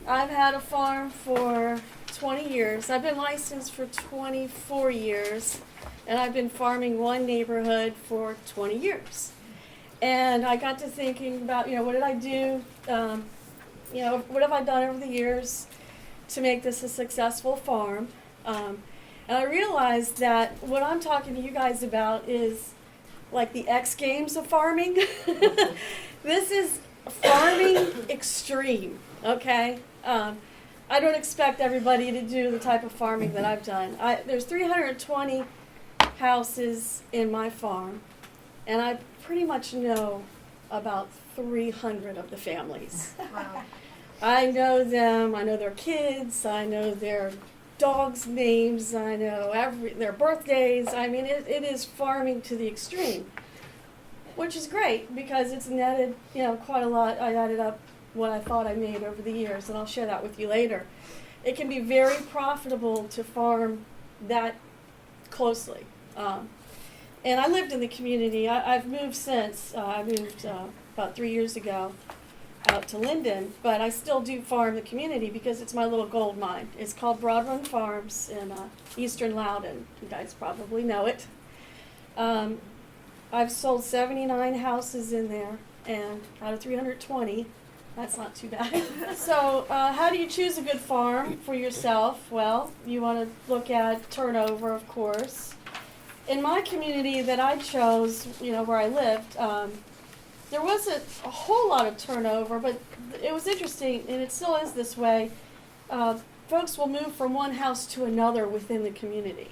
I've had a farm for 20 years. I've been licensed for 24 years, and I've been farming one neighborhood for 20 years. And I got to thinking about, what did I do, what have I done over the years to make this a successful farm? And I realized that what I'm talking to you guys about is like the X Games of farming. This is farming extreme, okay? I don't expect everybody to do the type of farming that I've done. There's 320 houses in my farm, and I pretty much know about 300 of the families. Wow. I know them, I know their kids, I know their dogs' names, I know their birthdays. I mean, it is farming to the extreme, which is great because it's netted, quite a lot. I added up what I thought I made over the years, and I'll share that with you later. It can be very profitable to farm that closely. And I lived in the community. I've moved since. I moved about 3 years ago out to Linden, but I still do farm the community because it's my little gold mine. It's called Broad Run Farms in eastern Loudon. You guys probably know it. I've sold 79 houses in there, and out of 320, that's not too bad. So how do you choose a good farm for yourself? Well, you want to look at turnover, of course. In my community that I chose, where I lived, there wasn't a whole lot of turnover, but it was interesting, and it still is this way. Folks will move from one house to another within the community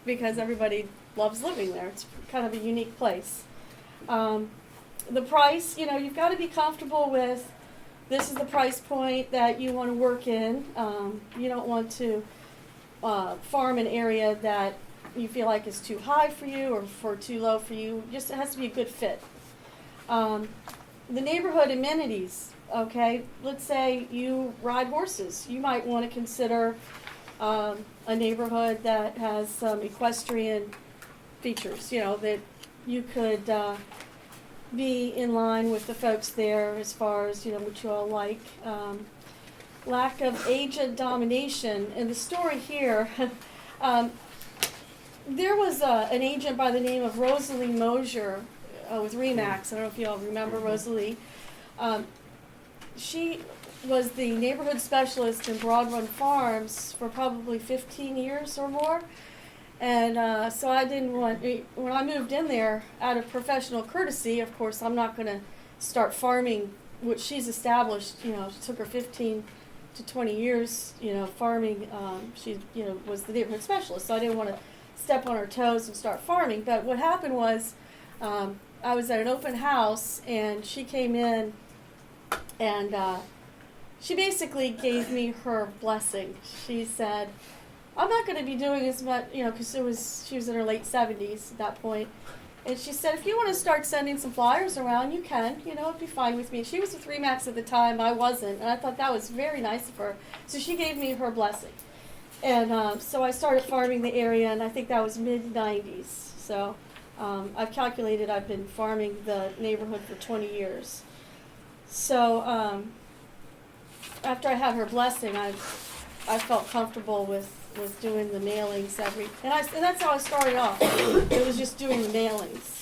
because everybody loves living there. It's kind of a unique place. The price, you've got to be comfortable with this is the price point that you want to work in. You don't want to farm an area that you feel like is too high for you or for too low for you. Just it has to be a good fit. The neighborhood amenities, okay? Let's say you ride horses. You might want to consider a neighborhood that has some equestrian features, that you could be in line with the folks there as far as, what you all like. Lack of agent domination. And the story here, there was an agent by the name of Rosalie Mosier with Remax. I don't know if you all remember Rosalie. She was the neighborhood specialist in Broad Run Farms for probably 15 years or more. And so I didn't want, when I moved in there, out of professional courtesy, of course, I'm not going to start farming what she's established. It took her 15 to 20 years, farming. She, was the neighborhood specialist, so I didn't want to step on her toes and start farming. But what happened was, I was at an open house, and she came in, and she basically gave me her blessing. She said, I'm not going to be doing as much, because she was in her late 70s at that point. And she said, if you want to start sending some flyers around, you can, it'd be fine with me. She was a 3-max at the time, I wasn't, and I thought that was very nice of her. So she gave me her blessing. And so I started farming the area, and I think that was mid-90s. So I've calculated I've been farming the neighborhood for 20 years. So after I had her blessing, I felt comfortable with doing the mailings and that's how I started off. It was just doing the mailings.